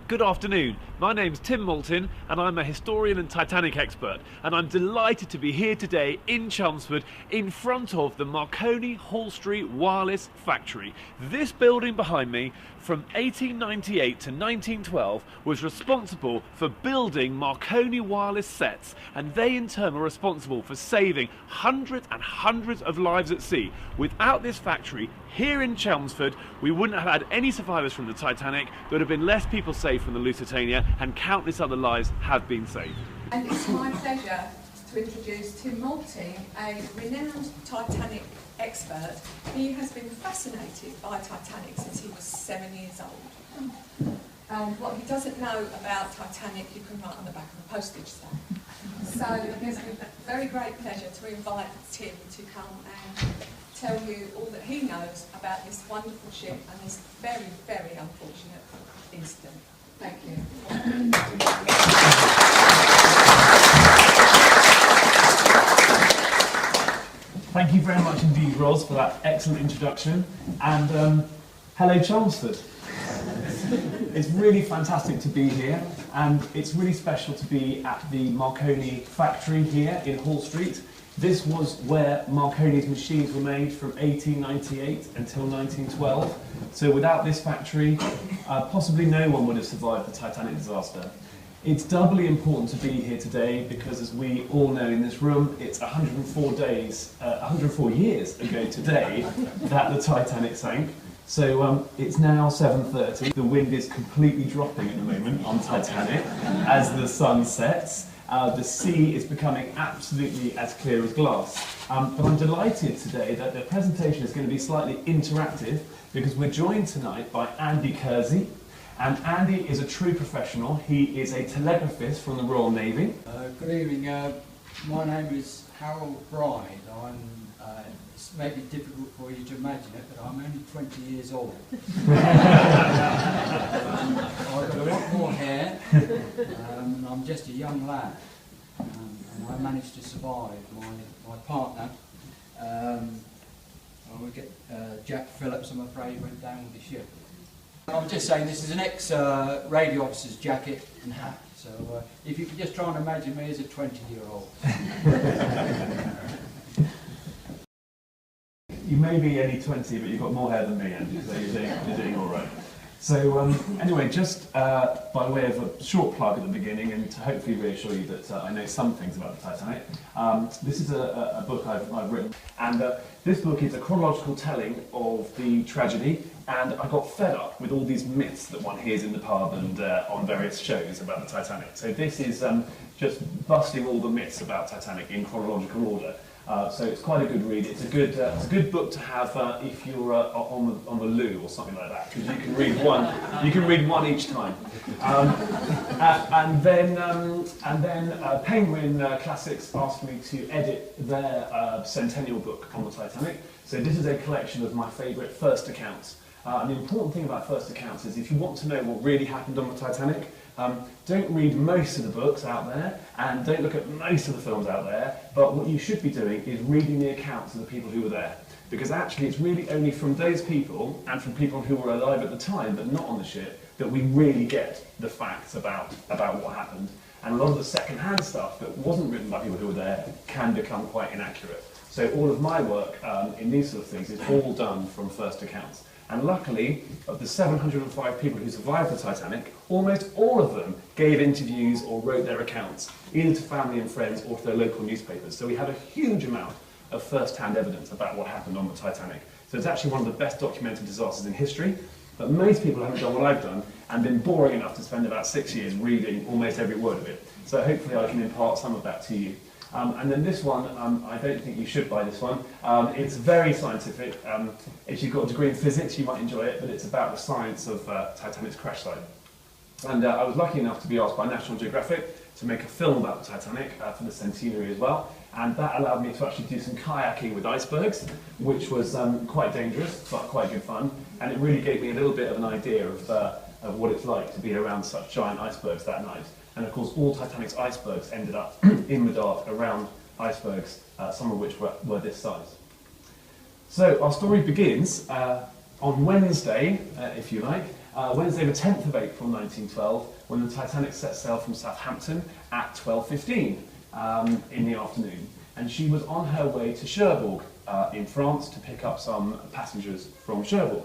Good afternoon, my name's Tim Maltin and I'm a historian and Titanic expert, and I'm delighted to be here today in Chelmsford in front of the Marconi Hall Street Wireless Factory. This building behind me from 1898 to 1912 was responsible for building Marconi wireless sets, and they in turn were responsible for saving hundreds and hundreds of lives at sea. Without this factory here in Chelmsford, we wouldn't have had any survivors from the Titanic, there would have been less people saved from the Lusitania, and countless other lives have been saved. And it's my pleasure to introduce Tim Maltin, a renowned Titanic expert. He has been fascinated by Titanic since he was 7 years old. What he doesn't know about Titanic, you can write on the back of a postage stamp. So it gives me very great pleasure to invite Tim to come and tell you all that he knows about this wonderful ship and this very, very unfortunate incident. Thank you. Thank you very much indeed, Ros, for that excellent introduction. And hello, Chelmsford. It's really fantastic to be here, and it's really special to be at the Marconi factory here in Hall Street. This was where Marconi's machines were made from 1898 until 1912. So without this factory, possibly no one would have survived the Titanic disaster. It's doubly important to be here today because, as we all know in this room, it's 104 years ago today that the Titanic sank. So it's now 7:30. The wind is completely dropping at the moment on Titanic as the sun sets. The sea is becoming absolutely as clear as glass. But I'm delighted today that the presentation is going to be slightly interactive because we're joined tonight by Andy Kersey. And Andy is a true professional. He is a telegraphist from the Royal Navy. Good evening. My name is Harold Bride. It's maybe difficult for you to imagine it, but I'm only 20 years old. I've got a lot more hair, and I'm just a young lad. And I managed to survive. My partner, Jack Phillips, I'm afraid, went down with the ship. I'm just saying this is an ex-radio officer's jacket and hat, so if you could just try and imagine me as a 20-year-old. You may be only 20, but you've got more hair than me, Andy, so you're doing all right. So anyway, just by way of a short plug at the beginning, and to hopefully reassure you that I know some things about the Titanic, this is a book I've written, and this book is a chronological telling of the tragedy, and I got fed up with all these myths that one hears in the pub and on various shows about the Titanic. So this is just busting all the myths about Titanic in chronological order. So it's quite a good read. It's a good book to have if you're on the loo or something like that, because you can read one. You can read one each time. And then Penguin Classics asked me to edit their centennial book on the Titanic. So this is a collection of my favourite first accounts. And the important thing about first accounts is if you want to know what really happened on the Titanic, don't read most of the books out there and don't look at most of the films out there, but what you should be doing is reading the accounts of the people who were there. Because actually it's really only from those people and from people who were alive at the time but not on the ship that we really get the facts about what happened. And a lot of the second-hand stuff that wasn't written by people who were there can become quite inaccurate. So all of my work in these sort of things is all done from first accounts. And luckily, of the 705 people who survived the Titanic, almost all of them gave interviews or wrote their accounts, either to family and friends or to their local newspapers. So we have a huge amount of first-hand evidence about what happened on the Titanic. So it's actually one of the best documented disasters in history, but most people haven't done what I've done and been boring enough to spend about 6 years reading almost every word of it. So hopefully I can impart some of that to you. And then this one, I don't think you should buy this one. It's very scientific. If you've got a degree in physics, you might enjoy it, but it's about the science of Titanic's crash site. And I was lucky enough to be asked by National Geographic to make a film about the Titanic for the centenary as well. And that allowed me to actually do some kayaking with icebergs, which was quite dangerous, but quite good fun. And it really gave me a little bit of an idea of what it's like to be around such giant icebergs that night. And of course, all Titanic's icebergs ended up in the dark around icebergs, some of which were this size. So our story begins on Wednesday, if you like, Wednesday the 10th of April 1912, when the Titanic set sail from Southampton at 12:15 in the afternoon. And she was on her way to Cherbourg in France to pick up some passengers from Cherbourg.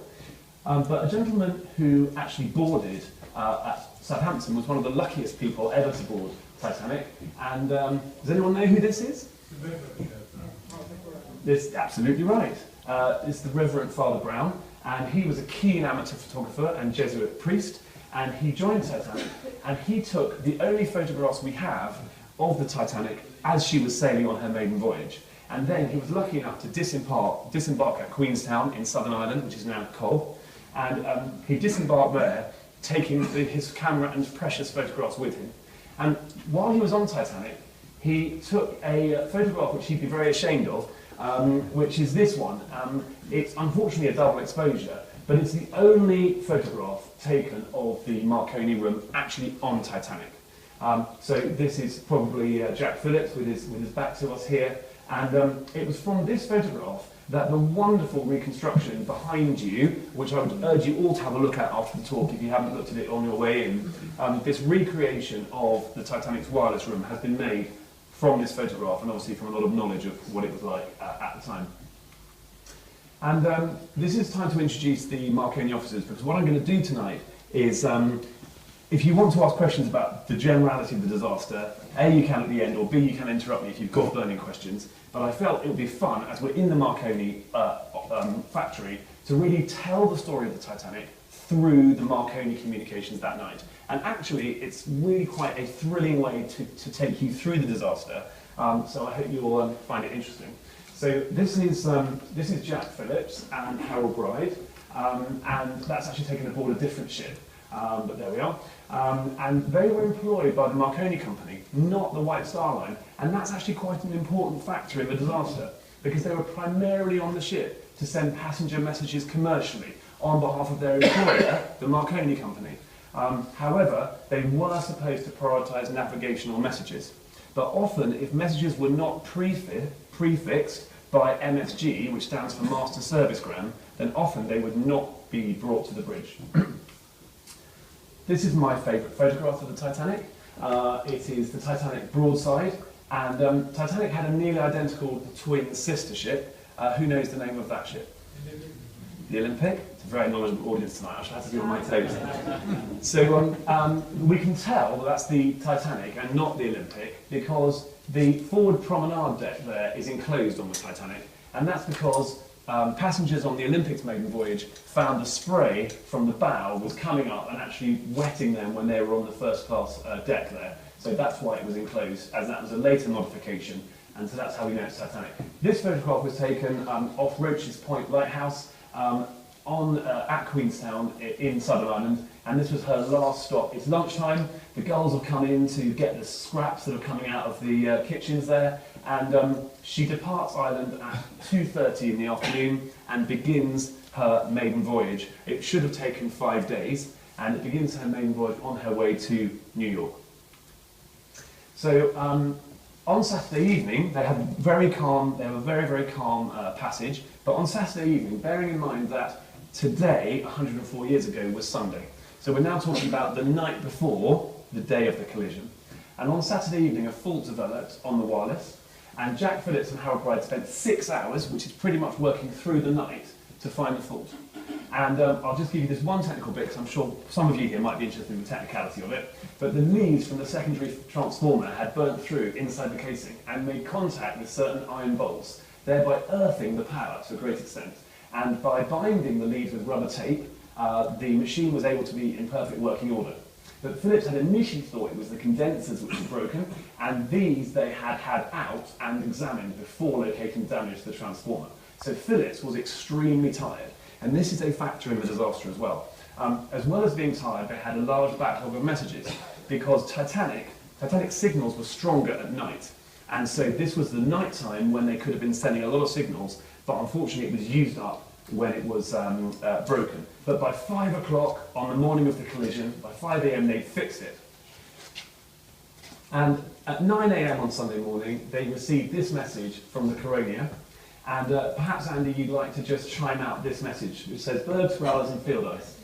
But a gentleman who actually boarded at Southampton was one of the luckiest people ever to board Titanic. And does anyone know who this is? This is absolutely right. It's the Reverend Father Brown, and he was a keen amateur photographer and Jesuit priest, and he joined Titanic, and he took the only photographs we have of the Titanic as she was sailing on her maiden voyage. And then he was lucky enough to disembark at Queenstown in Southern Ireland, which is now Cobb, and he disembarked there, taking his camera and precious photographs with him. And while he was on Titanic, he took a photograph which he'd be very ashamed of, which is this one. It's unfortunately a double exposure, but it's the only photograph taken of the Marconi room actually on Titanic. So this is probably Jack Phillips with his back to us here, and it was from this photograph that the wonderful reconstruction behind you, which I would urge you all to have a look at after the talk if you haven't looked at it on your way in, this recreation of the Titanic's wireless room has been made from this photograph, and obviously from a lot of knowledge of what it was like at the time. And this is time to introduce the Marconi officers, because what I'm going to do tonight is, if you want to ask questions about the generality of the disaster, A, you can at the end, or B, you can interrupt me if you've got burning questions. But I felt it would be fun, as we're in the Marconi factory, to really tell the story of the Titanic through the Marconi communications that night. And actually, it's really quite a thrilling way to take you through the disaster. So I hope you'll find it interesting. So this is Jack Phillips and Harold Bride, and that's actually taken aboard a different ship. But there we are. And they were employed by the Marconi Company, not the White Star Line. And that's actually quite an important factor in the disaster, because they were primarily on the ship to send passenger messages commercially on behalf of their employer, the Marconi Company. However, they were supposed to prioritise navigational messages. But often, if messages were not prefixed by MSG, which stands for Master Servicegram, then often they would not be brought to the bridge. This is my favourite photograph of the Titanic. It is the Titanic Broadside, and Titanic had a nearly identical twin sister ship. Who knows the name of that ship? The Olympic. It's a very knowledgeable audience tonight. I shall have to be on my toes. So we can tell that that's the Titanic and not the Olympic, because the forward promenade deck there is enclosed on the Titanic, and that's because passengers on the Olympic's maiden voyage found the spray from the bow was coming up and actually wetting them when they were on the first class deck there. So that's why it was enclosed, as that was a later modification, and so that's how we know it's Titanic. This photograph was taken off Roach's Point Lighthouse at Queenstown in Southern Ireland, and this was her last stop. It's lunchtime, the gulls have come in to get the scraps that are coming out of the kitchens there, and she departs Ireland at 2:30 in the afternoon and begins her maiden voyage. It should have taken 5 days, and it begins her maiden voyage on her way to New York. So on Saturday evening, they have a very, very calm passage, but on Saturday evening, bearing in mind that today, 104 years ago, was Sunday. So we're now talking about the night before the day of the collision. And on Saturday evening, a fault developed on the wireless, and Jack Phillips and Harold Bride spent 6 hours, which is pretty much working through the night, to find the fault. And I'll just give you this one technical bit, because I'm sure some of you here might be interested in the technicality of it. But the leads from the secondary transformer had burnt through inside the casing and made contact with certain iron bolts, thereby earthing the power to a great extent. And by binding the leads with rubber tape, the machine was able to be in perfect working order. But Phillips had initially thought it was the condensers which were broken, and these they had had out and examined before locating damage to the transformer. So Phillips was extremely tired, and this is a factor in the disaster as well. As well as being tired, they had a large backlog of messages, because Titanic signals were stronger at night. And so this was the night time when they could have been sending a lot of signals, but unfortunately it was used up when it was broken. But by 5 o'clock on the morning of the collision, by 5 AM, they fixed it. And at 9 AM on Sunday morning, they received this message from the Coronia, And perhaps, Andy, you'd like to just chime out this message, which says, bergs, growlers and field ice.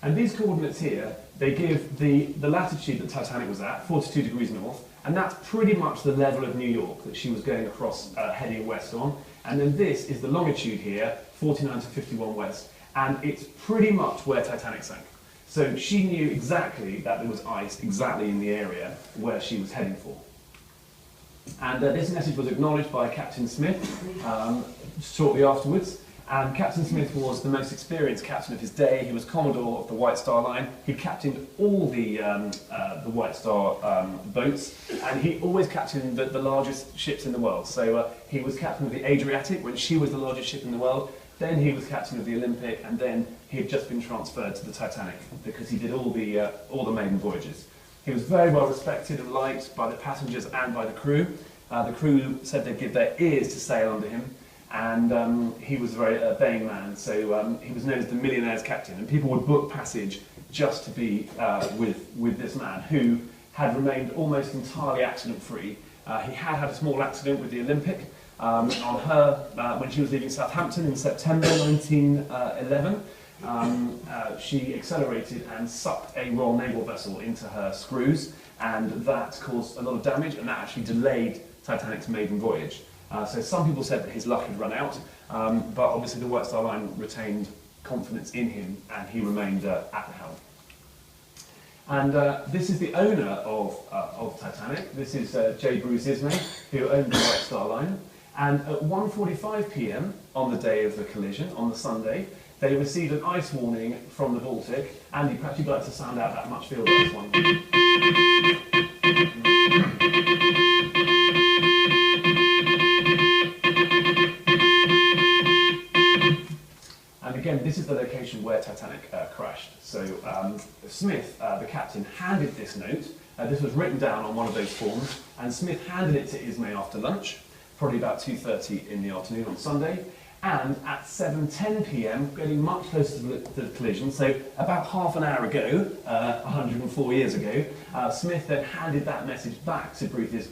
And these coordinates here, they give the latitude that Titanic was at, 42 degrees north, and that's pretty much the level of New York that she was going across, heading west on. And then this is the longitude here, 49 to 51 west, and it's pretty much where Titanic sank. So she knew exactly that there was ice exactly in the area where she was heading for. And this message was acknowledged by Captain Smith shortly afterwards. And Captain Smith was the most experienced captain of his day. He was Commodore of the White Star Line. He captained all the White Star boats, and he always captained the largest ships in the world. So he was captain of the Adriatic when she was the largest ship in the world. Then he was captain of the Olympic, and then he had just been transferred to the Titanic because he did all the maiden voyages. He was very well respected and liked by the passengers and by the crew. The crew said they'd give their ears to sail under him. And he was a very obeying man, so he was known as the Millionaire's captain, and people would book passage just to be with this man, who had remained almost entirely accident-free. He had a small accident with the Olympic on her when she was leaving Southampton in September 1911. She accelerated and sucked a Royal Naval vessel into her screws, and that caused a lot of damage, and that actually delayed Titanic's maiden voyage. So some people said that his luck had run out, but obviously the White Star Line retained confidence in him, and he remained at the helm. And this is the owner of Titanic. This is J. Bruce Ismay, who owned the White Star Line. And at 1:45 p.m. on the day of the collision, on the Sunday, they received an ice warning from the Baltic. Andy, perhaps you'd like to sound out that much field ice one. And again, this is the location where Titanic crashed. So Smith, the captain, handed this note. This was written down on one of those forms, and Smith handed it to Ismay after lunch, probably about 2:30 in the afternoon on Sunday. And at 7:10 p.m, getting much closer to the collision, so about half an hour ago, 104 years ago, Smith then handed that message back to Bruce.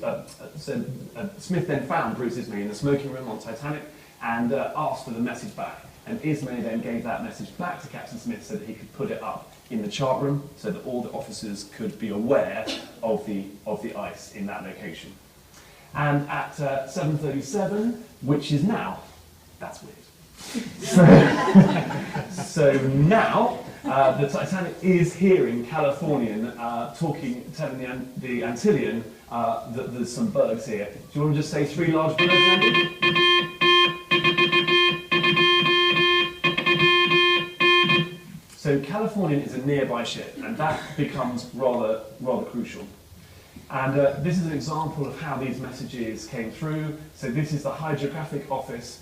Smith then found Bruce Ismay in the smoking room on Titanic and asked for the message back. And Ismay then gave that message back to Captain Smith so that he could put it up in the chart room so that all the officers could be aware of the ice in that location. And at 7:37, which is now, that's weird. So now, the Titanic is hearing Californian telling the Antillian that there's some bergs here. Do you want to just say 3 large bergs, Andy? So Californian is a nearby ship, and that becomes rather crucial. And this is an example of how these messages came through. So this is the Hydrographic Office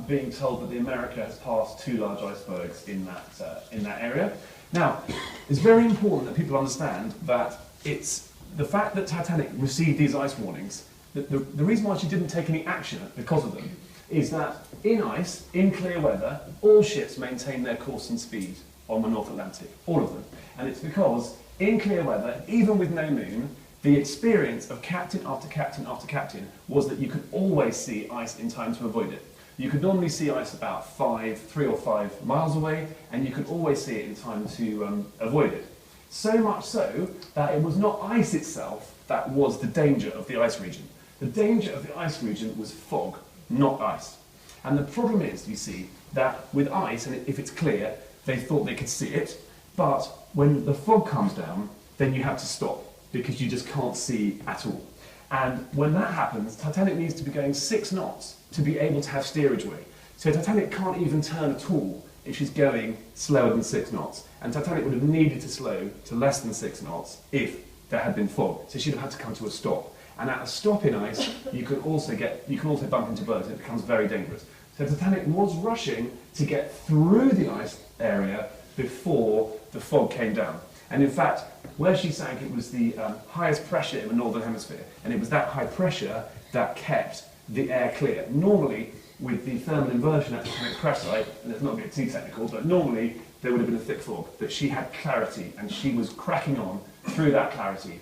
being told that the America has passed 2 large icebergs in that area. Now, it's very important that people understand that it's the fact that Titanic received these ice warnings, the reason why she didn't take any action because of them, is that in ice, in clear weather, all ships maintain their course and speed on the North Atlantic, all of them. And it's because in clear weather, even with no moon, the experience of captain after captain after captain was that you could always see ice in time to avoid it. You could normally see ice about 3 or 5 miles away, and you could always see it in time to avoid it. So much so that it was not ice itself that was the danger of the ice region. The danger of the ice region was fog, not ice. And the problem is, you see, that with ice, and if it's clear, they thought they could see it, but when the fog comes down, then you have to stop, because you just can't see at all. And when that happens, Titanic needs to be going 6 knots to be able to have steerage way. So Titanic can't even turn at all if she's going slower than 6 knots. And Titanic would have needed to slow to less than 6 knots if there had been fog. So she'd have had to come to a stop. And at a stop in ice, you can also bump into bergs, and it becomes very dangerous. So Titanic was rushing to get through the ice area before the fog came down. And in fact, where she sank, it was the highest pressure in the Northern Hemisphere, and it was that high pressure that kept the air clear. Normally, with the thermal inversion at Titanic's crash site, and let's not get too technical, but normally there would have been a thick fog, but she had clarity, and she was cracking on through that clarity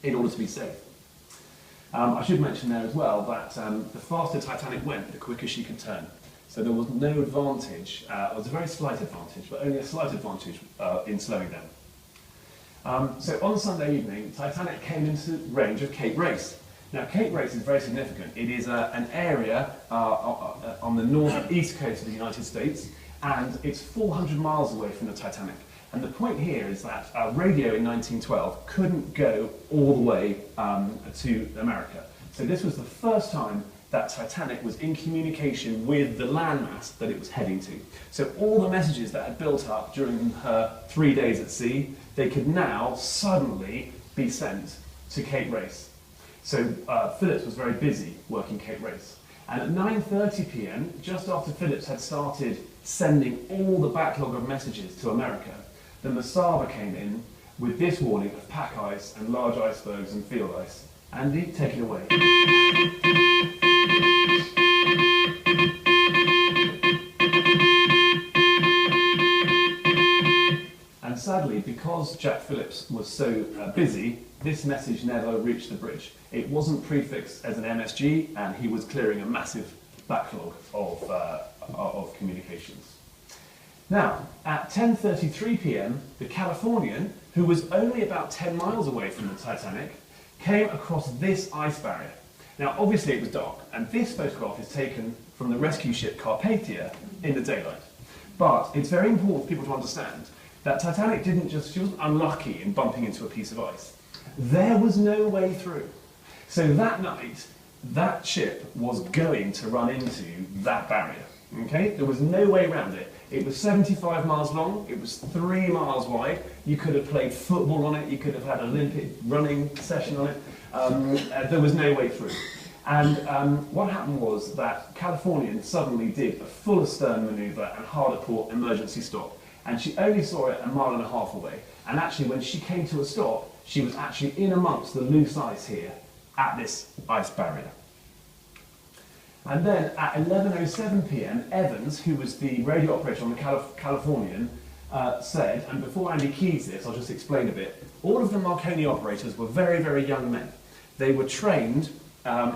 in order to be safe. I should mention there as well that the faster Titanic went, the quicker she could turn. So there was no advantage, it was a very slight advantage, but only a slight advantage in slowing down. So on Sunday evening, Titanic came into range of Cape Race. Now Cape Race is very significant. It is an area on the northeast coast of the United States, and it's 400 miles away from the Titanic. And the point here is that radio in 1912 couldn't go all the way to America. So this was the first time that Titanic was in communication with the landmass that it was heading to. So all the messages that had built up during her 3 days at sea, they could now suddenly be sent to Cape Race. So Phillips was very busy working Cape Race. And at 9:30 p.m, just after Phillips had started sending all the backlog of messages to America, the Masaba came in with this warning of pack ice and large icebergs and field ice. Andy, take it away. And sadly, because Jack Phillips was so busy, this message never reached the bridge. It wasn't prefixed as an MSG, and he was clearing a massive backlog of communications. Now, at 10:33 p.m, the Californian, who was only about 10 miles away from the Titanic, came across this ice barrier. Now, obviously it was dark, and this photograph is taken from the rescue ship Carpathia in the daylight. But it's very important for people to understand that Titanic she wasn't unlucky in bumping into a piece of ice. There was no way through. So that night, that ship was going to run into that barrier. Okay? There was no way around it. It was 75 miles long, it was 3 miles wide. You could have played football on it, you could have had an Olympic running session on it. There was no way through. And what happened was that Californian suddenly did a full astern manoeuvre and hard at port emergency stop. And she only saw it 1.5 miles away. And actually, when she came to a stop, she was actually in amongst the loose ice here at this ice barrier. And then at 11:07 p.m, Evans, who was the radio operator on the Californian, said, and before Andy keys this, I'll just explain a bit, all of the Marconi operators were very, very young men. They were trained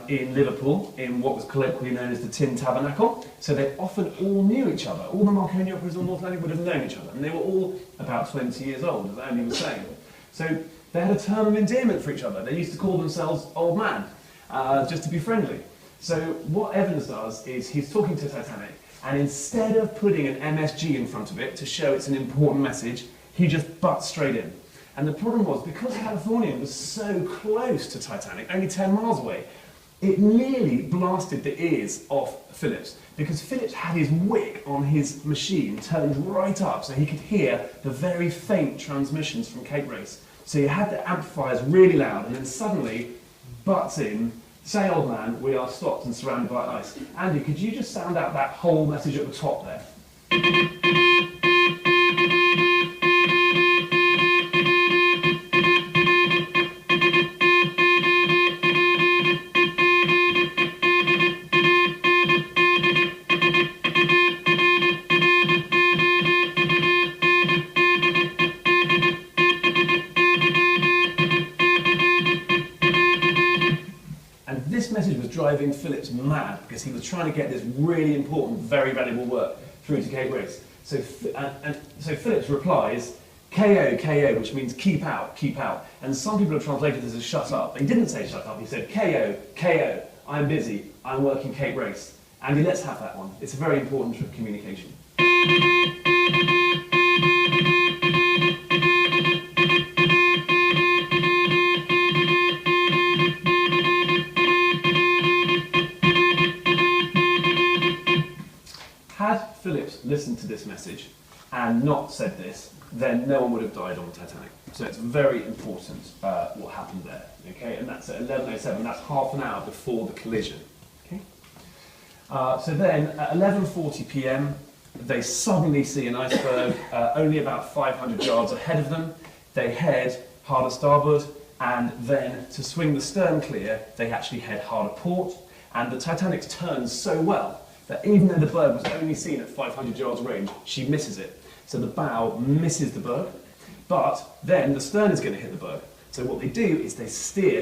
in Liverpool in what was colloquially known as the Tin Tabernacle, so they often all knew each other. All the Marconi operators on North Atlantic would have known each other, and they were all about 20 years old, as Andy was saying. So they had a term of endearment for each other. They used to call themselves old man, just to be friendly. So what Evans does is he's talking to Titanic, and instead of putting an MSG in front of it to show it's an important message, he just butts straight in. And the problem was, because Californian was so close to Titanic, only 10 miles away, it nearly blasted the ears off Phillips, because Phillips had his wick on his machine turned right up so he could hear the very faint transmissions from Cape Race. So you had the amplifiers really loud, and then suddenly butts in, say old man, we are stopped and surrounded by ice. Andy, could you just sound out that whole message at the top there? Driving Phillips mad, because he was trying to get this really important, very valuable work through to Cape Race. So Phillips replies, KO, KO, which means keep out, keep out. And some people have translated this as shut up. But he didn't say shut up, he said KO, KO, I'm busy, I'm working Cape Race. Andy, let's have that one. It's a very important trick of communication. Had Phillips listened to this message and not said this, then no one would have died on the Titanic. So it's very important what happened there. Okay, and that's at 11:07. That's half an hour before the collision. Okay. So then at 11:40 p.m, they suddenly see an iceberg only about 500 yards ahead of them. They head hard to starboard, and then to swing the stern clear, they actually head hard to port. And the Titanic turns so well that even though the bird was only seen at 500 yards range, she misses it. So the bow misses the berg, but then the stern is going to hit the berg. So what they do is they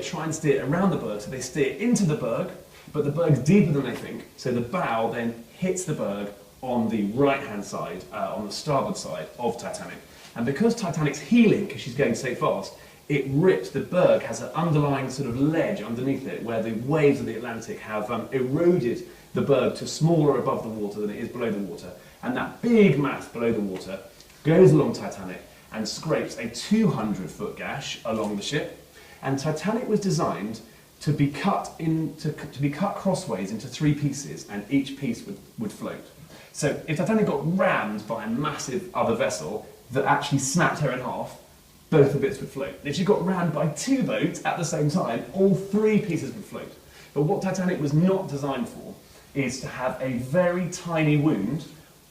try and steer around the berg, so they steer into the berg, but the berg's deeper than they think, so the bow then hits the berg on the right-hand side, on the starboard side of Titanic. And because Titanic's heeling, because she's going so fast, it rips, the berg has an underlying sort of ledge underneath it where the waves of the Atlantic have eroded the berg to smaller above the water than it is below the water. And that big mass below the water goes along Titanic and scrapes a 200-foot gash along the ship. And Titanic was designed to be cut crossways into 3 pieces, and each piece would float. So if Titanic got rammed by a massive other vessel that actually snapped her in half, both the bits would float. If she got rammed by 2 boats at the same time, all 3 pieces would float. But what Titanic was not designed for is to have a very tiny wound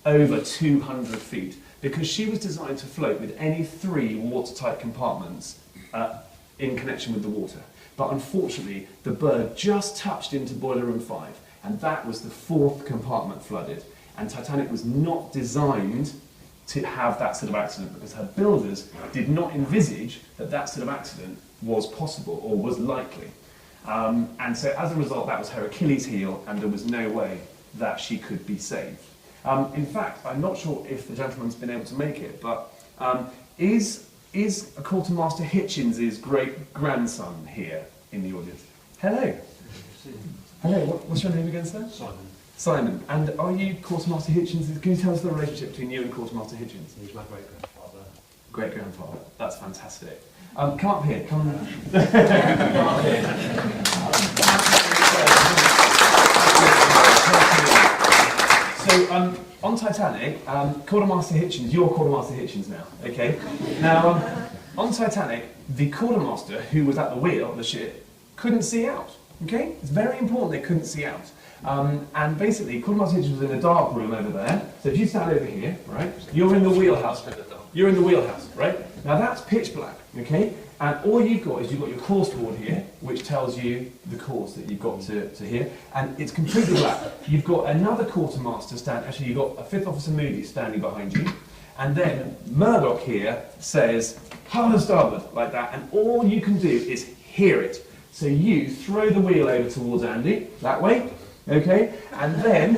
over 200 feet, because she was designed to float with any 3 watertight compartments in connection with the water. But unfortunately, the berg just touched into boiler room 5, and that was the 4th compartment flooded. And Titanic was not designed to have that sort of accident, because her builders did not envisage that that sort of accident was possible or was likely. And so as a result, that was her Achilles heel, and there was no way that she could be saved. In fact, I'm not sure if the gentleman's been able to make it, but is Quartermaster Hitchens' great-grandson here in the audience? Hello. Hello, what's your name again, sir? Simon. Simon. And are you Quartermaster Hitchens? Can you tell us the relationship between you and Quartermaster Hitchens? He's my great-grandfather. Great-grandfather. That's fantastic. Come up here. Come up here. So, on Titanic, Quartermaster Hitchens, you're Quartermaster Hitchens now, okay? Now, on Titanic, the quartermaster, who was at the wheel of the ship, couldn't see out, okay? It's very important they couldn't see out. And basically, Quartermaster Hitchens was in a dark room over there. So if you stand over here, right, you're in the wheelhouse. You're in the wheelhouse, right? Now that's pitch black, okay? And all you've got is you've got your course board here, which tells you the course that you've got to here, and it's completely black. You've got another quartermaster actually you've got a 5th Officer Moody standing behind you, and then Murdoch here says, hard and starboard, like that, and all you can do is hear it. So you throw the wheel over towards Andy, that way, okay? And then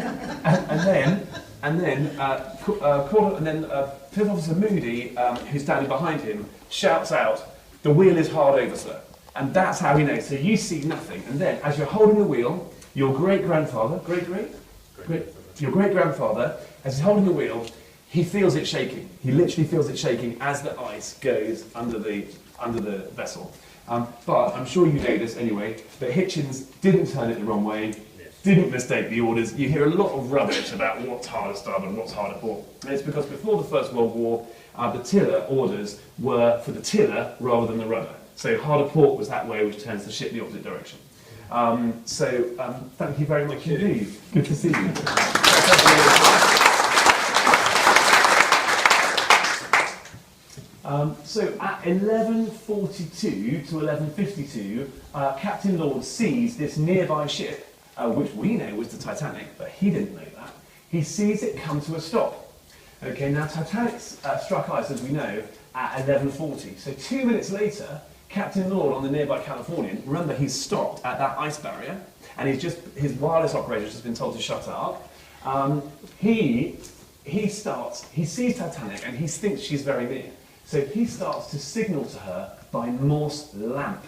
5th Officer Moody, who's standing behind him, shouts out, "The wheel is hard over, sir." And that's how he knows. So you see nothing. And then, as you're holding the wheel, your great-grandfather, your great-grandfather, as he's holding the wheel, he feels it shaking. He literally feels it shaking as the ice goes under the vessel. But I'm sure you know this anyway, that Hitchens didn't turn it the wrong way, didn't mistake the orders. You hear a lot of rubbish about what's hard to starboard and what's hard to port. And it's because before the First World War, the tiller orders were for the tiller rather than the rudder. So hard to port was that way, which turns the ship the opposite direction. Thank you very much indeed. Good to see you. So at 11:42 to 11:52, Captain Lord sees this nearby ship, which we know was the Titanic, but he didn't know that. He sees it come to a stop. Okay, now Titanic struck ice, as we know, at 11:40. So 2 minutes later, Captain Lord on the nearby Californian, remember he's stopped at that ice barrier, and his wireless operator's just been told to shut up. He sees Titanic and he thinks she's very near. So he starts to signal to her by Morse lamp.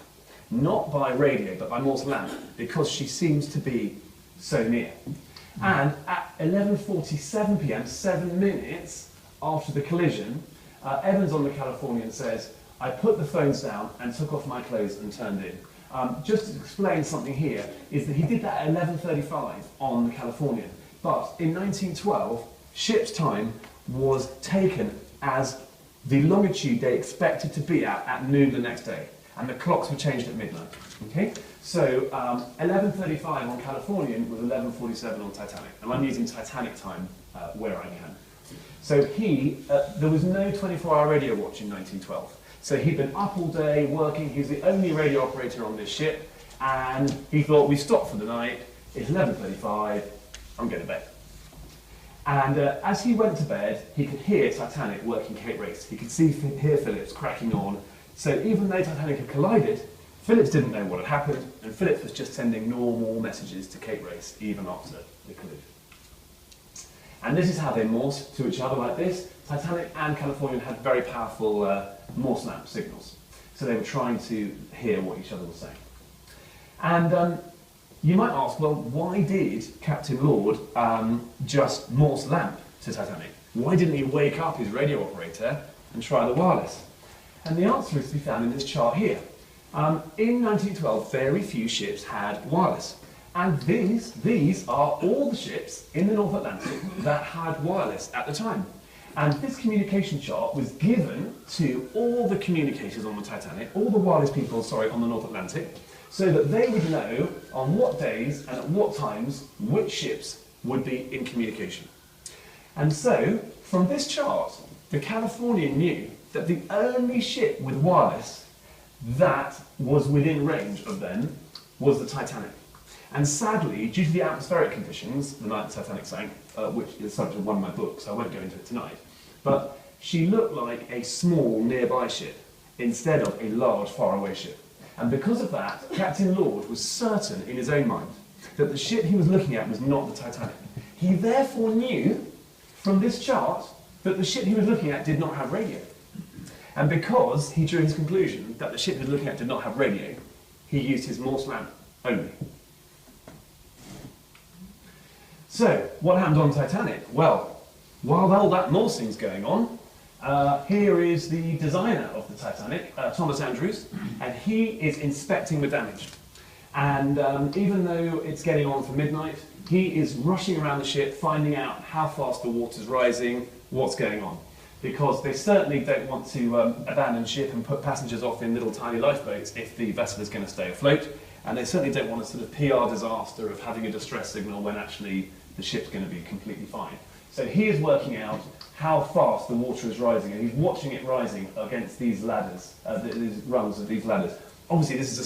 Not by radio, but by Morse lamp, because she seems to be so near. And at 11:47 p.m, 7 minutes after the collision, Evans on the Californian says, "I put the phones down and took off my clothes and turned in." Just to explain something here, is that he did that at 11:35 on the Californian. But in 1912, ship's time was taken as the longitude they expected to be at noon the next day. And the clocks were changed at midnight. Okay? So 11:35 on Californian was 11:47 on Titanic. And I'm using Titanic time where I can. So there was no 24-hour radio watch in 1912. So he'd been up all day working. He was the only radio operator on this ship. And he thought, we stopped for the night. It's 11:35. I'm going to bed. And as he went to bed, he could hear Titanic working Cape Race. He could hear Phillips cracking on. So even though Titanic had collided, Phillips didn't know what had happened, and Phillips was just sending normal messages to Cape Race even after the collision. And this is how they Morse to each other like this. Titanic and Californian had very powerful Morse lamp signals. So they were trying to hear what each other was saying. And you might ask, well, why did Captain Lord just Morse lamp to Titanic? Why didn't he wake up his radio operator and try the wireless? And the answer is to be found in this chart here. In 1912, very few ships had wireless. And these are all the ships in the North Atlantic that had wireless at the time. And this communication chart was given to all the communicators on the Titanic, all the wireless people, sorry, on the North Atlantic, so that they would know on what days and at what times which ships would be in communication. And so, from this chart, the Californian knew that the only ship with wireless that was within range of them was the Titanic. And sadly, due to the atmospheric conditions, the night the Titanic sank, which is the subject of one of my books, so I won't go into it tonight, but she looked like a small nearby ship instead of a large faraway ship. And because of that, Captain Lord was certain in his own mind that the ship he was looking at was not the Titanic. He therefore knew from this chart that the ship he was looking at did not have radio. And because he drew his conclusion that the ship he was looking at did not have radio, he used his Morse lamp only. So, what happened on Titanic? Well, while all that Morsing's going on, here is the designer of the Titanic, Thomas Andrews, and he is inspecting the damage. And even though it's getting on for midnight, he is rushing around the ship, finding out how fast the water's rising, what's going on. Because they certainly don't want to abandon ship and put passengers off in little tiny lifeboats if the vessel is going to stay afloat. And they certainly don't want a sort of PR disaster of having a distress signal when actually the ship's going to be completely fine. So he is working out how fast the water is rising, and he's watching it rising against these ladders, these rungs of these ladders. Obviously, this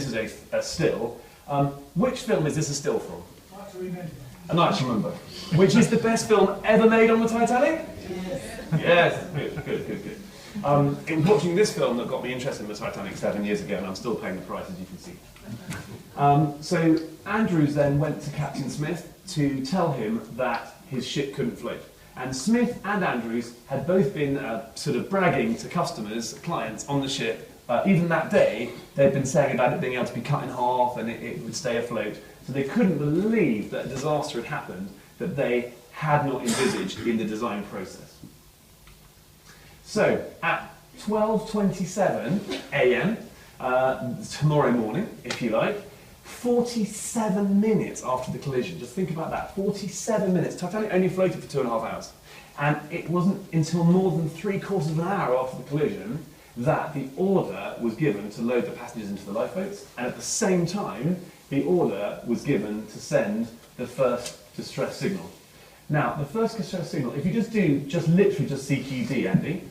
is a still. Which film is this a still from? A Night to Remember. Which is the best film ever made on the Titanic? Yes. Good. It was watching this film that got me interested in the Titanic 7 years ago, and I'm still paying the price, as you can see. So Andrews then went to Captain Smith to tell him that his ship couldn't float. And Smith and Andrews had both been sort of bragging to customers, clients on the ship. Even that day, they'd been saying about it being able to be cut in half and it would stay afloat. So they couldn't believe that a disaster had happened that they had not envisaged in the design process. So at 12:27 a.m., tomorrow morning, if you like, 47 minutes after the collision, just think about that, 47 minutes. Titanic only floated for 2.5 hours. And it wasn't until more than 3/4 of an hour after the collision that the order was given to load the passengers into the lifeboats, and at the same time, the order was given to send the first distress signal. Now, the first distress signal, if you just literally CQD, Andy.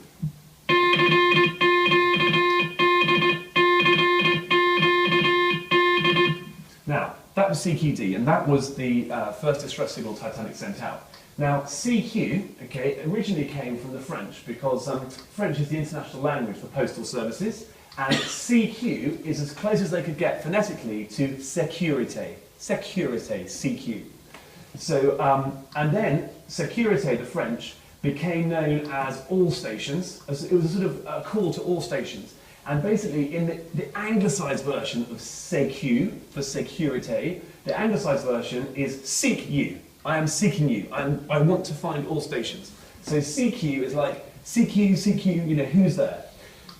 Now, that was CQD, and that was the first distress signal Titanic sent out. Now, CQ, okay, originally came from the French, because French is the international language for postal services, and CQ is as close as they could get phonetically to sécurité, CQ. So, and then sécurité, the French, became known as all stations. It was a sort of a call to all stations. And basically, in the anglicised version of CQ, for sécurité, the anglicised version is seek you. I am seeking you. I want to find all stations. So CQ is like, CQ, you know, who's there?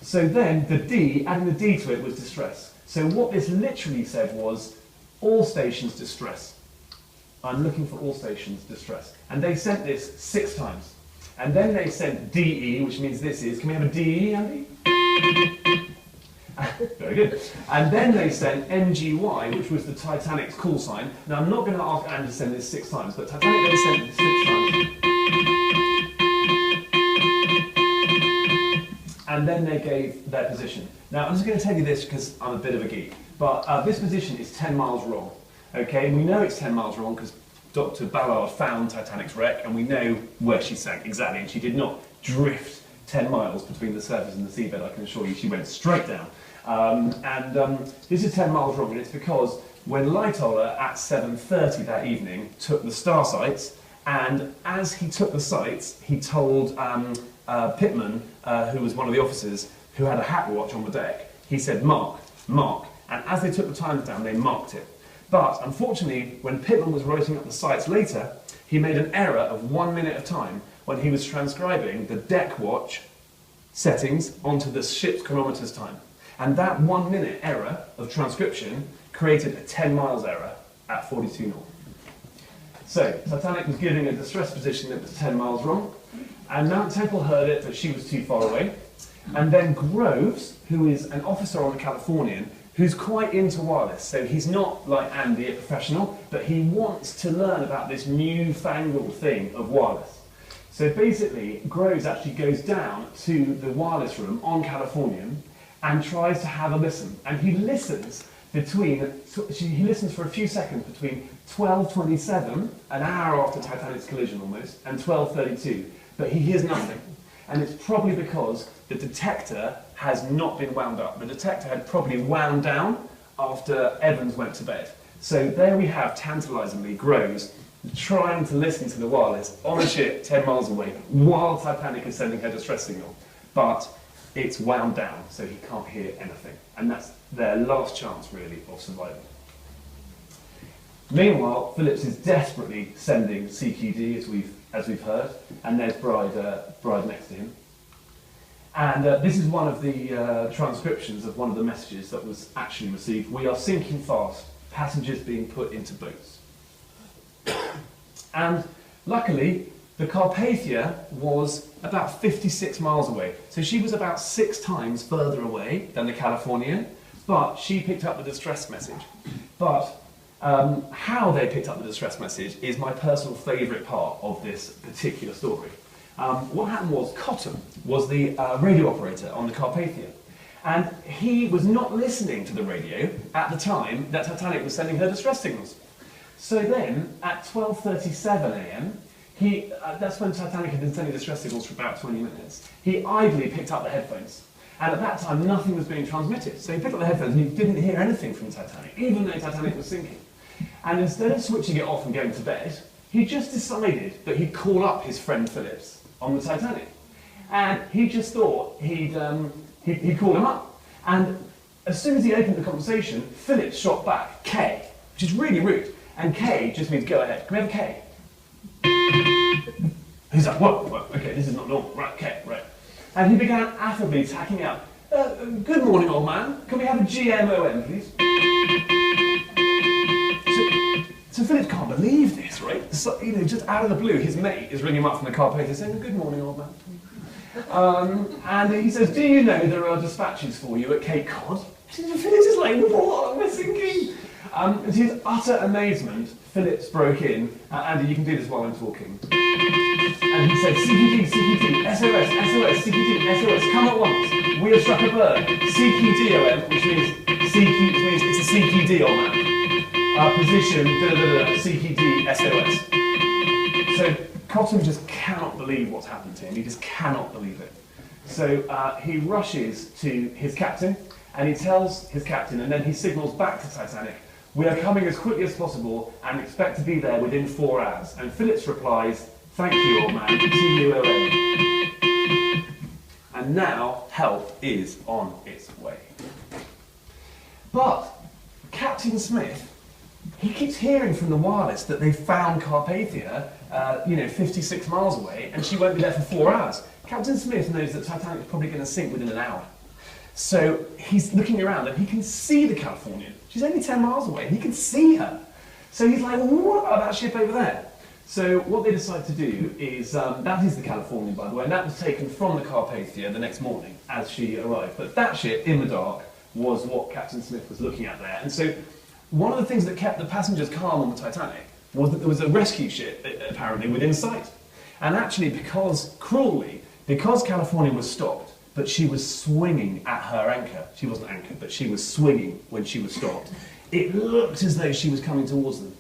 So then the D, adding the D to it was distress. So what this literally said was, all stations distress. I'm looking for all stations distress. And they sent this 6 times. And then they sent DE, which means this is, can we have a DE, Andy? Very good. And then they sent NGY, which was the Titanic's call sign. Now, I'm not going to ask Andy to send this 6 times, but Titanic then sent it 6 times. And then they gave their position. Now, I'm just going to tell you this because I'm a bit of a geek, but this position is 10 miles wrong. Okay, and we know it's 10 miles wrong because Dr. Ballard found Titanic's wreck, and we know where she sank exactly, and she did not drift 10 miles between the surface and the seabed, I can assure you. She went straight down. This is 10 miles wrong, and it's because when Lightoller at 7:30 that evening took the star sights, and as he took the sights, he told Pitman, who was one of the officers, who had a hat watch on the deck, he said, "Mark, mark," and as they took the times down, they marked it. But unfortunately, when Pitman was writing up the sights later, he made an error of 1 minute of time when he was transcribing the deck watch settings onto the ship's chronometer's time. And that 1 minute error of transcription created a 10 miles error at 42 knots. So, Titanic was giving a distress position that was 10 miles wrong, and Mount Temple heard it, but she was too far away. And then Groves, who is an officer on the Californian, who's quite into wireless, so he's not like Andy, a professional, but he wants to learn about this newfangled thing of wireless. So basically, Groves actually goes down to the wireless room on Californian and tries to have a listen. And he listens for a few seconds between 12:27, an hour after Titanic's collision almost, and 12:32, but he hears nothing. And it's probably because the detector has not been wound up. The detector had probably wound down after Evans went to bed. So there we have, tantalisingly, Groves trying to listen to the wireless on a ship 10 miles away while Titanic is sending her distress signal. But it's wound down, so he can't hear anything. And that's their last chance, really, of survival. Meanwhile, Phillips is desperately sending CQD, as we've heard, and there's Bride next to him. And this is one of the transcriptions of one of the messages that was actually received. "We are sinking fast, passengers being put into boats." And luckily, the Carpathia was about 56 miles away. So she was about 6 times further away than the Californian, but she picked up the distress message. But how they picked up the distress message is my personal favourite part of this particular story. What happened was Cotton was the radio operator on the Carpathia, and he was not listening to the radio at the time that Titanic was sending her distress signals. So then, at 12:37 a.m., that's when Titanic had been sending distress signals for about 20 minutes, he idly picked up the headphones. And at that time, nothing was being transmitted. So he picked up the headphones and he didn't hear anything from Titanic, even though Titanic was sinking. And instead of switching it off and going to bed, he just decided that he'd call up his friend Phillips on the Titanic. And he just thought he'd call him up. And as soon as he opened the conversation, Phillips shot back, "K," which is really rude. And K just means go ahead. Can we have a K? He's like, whoa, okay, this is not normal. Right, K, right. And he began affably tacking out, "Good morning, old man. Can we have a GMOM, please?" So Phillips can't believe this, right? So, just out of the blue, his mate is ringing him up from the Carpathia saying, "Good morning, old man." And he says, "Do you know there are dispatches for you at Cape Cod?" Phillips is like, "What? We're sinking." To his utter amazement, Phillips broke in. Andy, you can do this while I'm talking. And he said, "CQD, CQD, SOS, SOS, CQD, SOS, come at once. We have struck a bird. CQDOM," which means it's a CQD, old man. Position, CQD, SOS. So Cotton just cannot believe what's happened to him. He just cannot believe it. So he rushes to his captain, and he tells his captain, and then he signals back to Titanic, "We are coming as quickly as possible and expect to be there within 4 hours." And Phillips replies, "Thank you, old man, TUOM." And now help is on its way. But Captain Smith, he keeps hearing from the wireless that they found Carpathia, 56 miles away, and she won't be there for 4 hours. Captain Smith knows that Titanic is probably going to sink within an hour. So he's looking around and he can see the Californian. She's only 10 miles away and he can see her. So he's like, "Well, what about that ship over there?" So what they decide to do is, that is the Californian, by the way, and that was taken from the Carpathia the next morning as she arrived. But that ship, in the dark, was what Captain Smith was looking at there. And so one of the things that kept the passengers calm on the Titanic was that there was a rescue ship, apparently, within sight. And actually, because Californian was stopped, but she was swinging at her anchor. She wasn't anchored, but she was swinging when she was stopped. It looked as though she was coming towards them.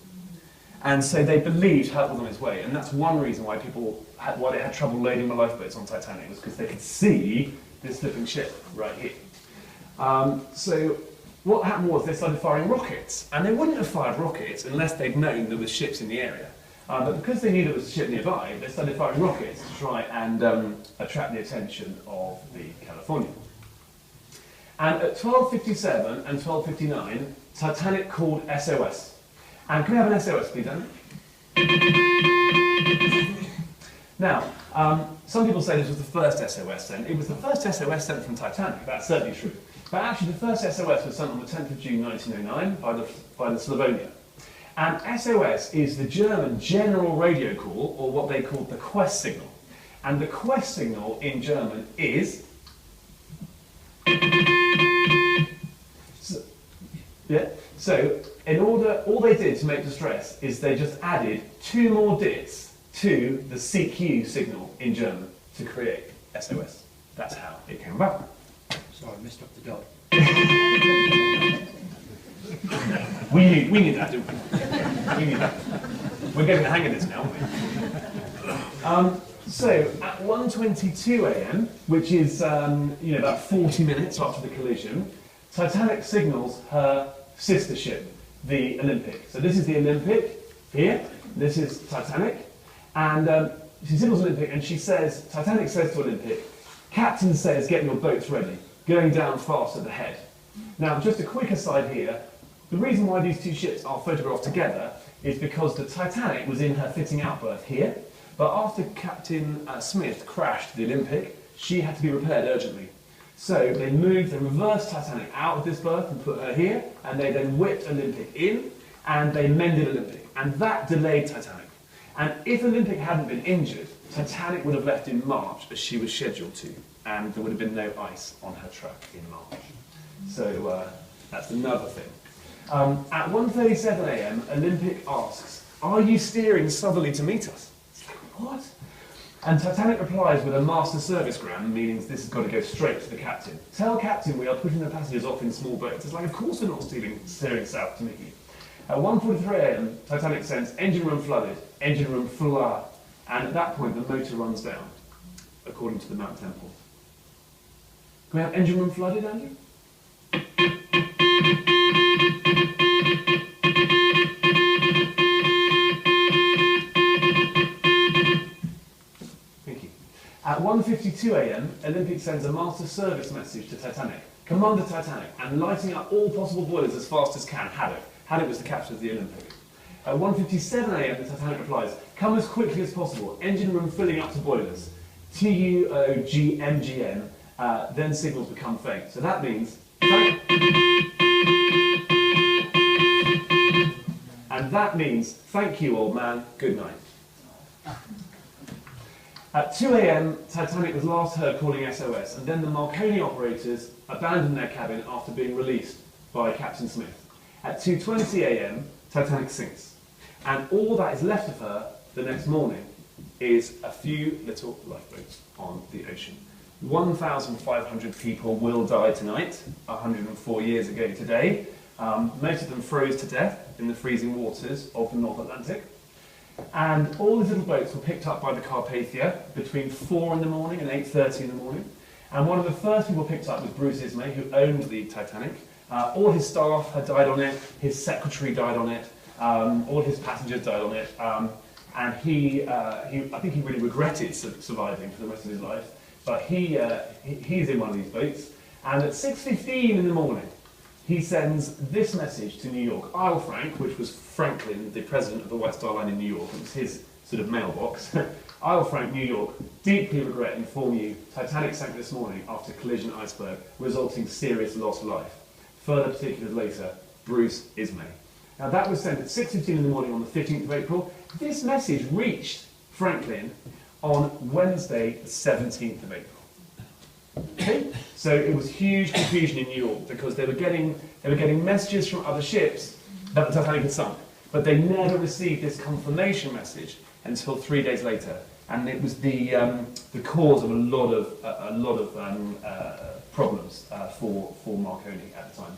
And so they believed help was on its way, and that's one reason why why they had trouble loading the lifeboats on Titanic, was because they could see this slipping ship right here. So what happened was they started firing rockets, and they wouldn't have fired rockets unless they'd known there was ships in the area. But because they knew there was a ship nearby, they started firing rockets to try and attract the attention of the Californian. And at 12:57 and 12:59, Titanic called SOS. And can we have an SOS, please, Andy? Now, some people say this was the first SOS sent. It was the first SOS sent from Titanic, that's certainly true. But actually the first SOS was sent on the 10th of June 1909 by the Slavonia. And SOS is the German general radio call, or what they called the quest signal. And the quest signal in German is... So, all they did to make distress is they just added 2 more dits to the CQ signal in German to create SOS. That's how it came about. Sorry, I missed up the dot. We knew that, didn't we? We knew that. We're getting the hang of this now, aren't we? So, at 1:22 a.m., which is about 40 minutes after the collision, Titanic signals her sister ship, the Olympic. So this is the Olympic here, this is Titanic, and she signals Olympic and she says, Titanic says to Olympic, Captain says get your boats ready, going down fast at the head. Now just a quick aside here, the reason why these two ships are photographed together is because the Titanic was in her fitting out berth here, but after Captain Smith crashed the Olympic, she had to be repaired urgently. So they reversed Titanic out of this berth and put her here, and they then whipped Olympic in, and they mended Olympic, and that delayed Titanic. And if Olympic hadn't been injured, Titanic would have left in March as she was scheduled to, and there would have been no ice on her track in March. So that's another thing. At 1:37 a.m, Olympic asks, "Are you steering southerly to meet us?" It's like, what? And Titanic replies with a master servicegram, meaning this has got to go straight to the captain. "Tell captain we are putting the passengers off in small boats." It's like, of course we're not steering south to meet you. At 1:43 a.m, Titanic sends engine room flooded, engine room flood, and at that point the motor runs down, according to the Mount Temple. Can we have engine room flooded, Andrew? At 1:52 a.m, Olympic sends a master service message to Titanic. "Commander Titanic, and lighting up all possible boilers as fast as can, Haddock." Haddock was the captain of the Olympic. At 1:57 a.m, the Titanic replies, "Come as quickly as possible, engine room filling up to boilers." TUOGMGN, then signals become faint. So that means, thank you, old man, good night. At 2 a.m, Titanic was last heard calling SOS, and then the Marconi operators abandoned their cabin after being released by Captain Smith. At 2:20 a.m, Titanic sinks, and all that is left of her the next morning is a few little lifeboats on the ocean. 1,500 people will die tonight, 104 years ago today. Most of them froze to death in the freezing waters of the North Atlantic. And all these little boats were picked up by the Carpathia between 4 in the morning and 8:30 in the morning. And one of the first people picked up was Bruce Ismay, who owned the Titanic. All his staff had died on it, his secretary died on it, all his passengers died on it. And I think he really regretted surviving for the rest of his life. But he's in one of these boats. And at 6:15 in the morning, he sends this message to New York. Isle Frank, which was Franklin, the president of the White Star Line in New York, it was his sort of mailbox. Isle Frank, New York, deeply regret inform you, Titanic sank this morning after collision iceberg, resulting serious loss of life. Further particulars later, Bruce Ismay. Now that was sent at 6:15 in the morning on the 15th of April. This message reached Franklin on Wednesday, the 17th of April. Okay? So it was huge confusion in New York because they were getting messages from other ships that the Titanic had sunk, but they never received this confirmation message until 3 days later, and it was the cause of a lot of problems for Marconi at the time.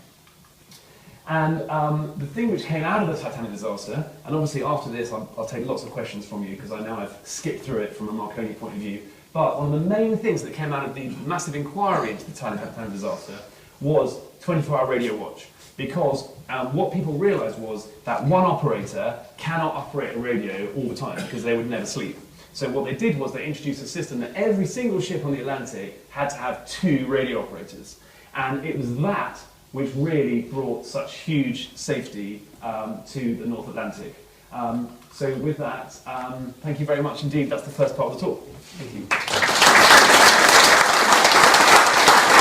And the thing which came out of the Titanic disaster, and obviously after this I'll take lots of questions from you because I know I've skipped through it from a Marconi point of view, but one of the main things that came out of the massive inquiry into the Titanic disaster was 24-hour radio watch. Because what people realised was that one operator cannot operate a radio all the time because they would never sleep. So what they did was they introduced a system that every single ship on the Atlantic had to have 2 radio operators. And it was that which really brought such huge safety to the North Atlantic. So with that, thank you very much indeed. That's the first part of the talk. Thank you.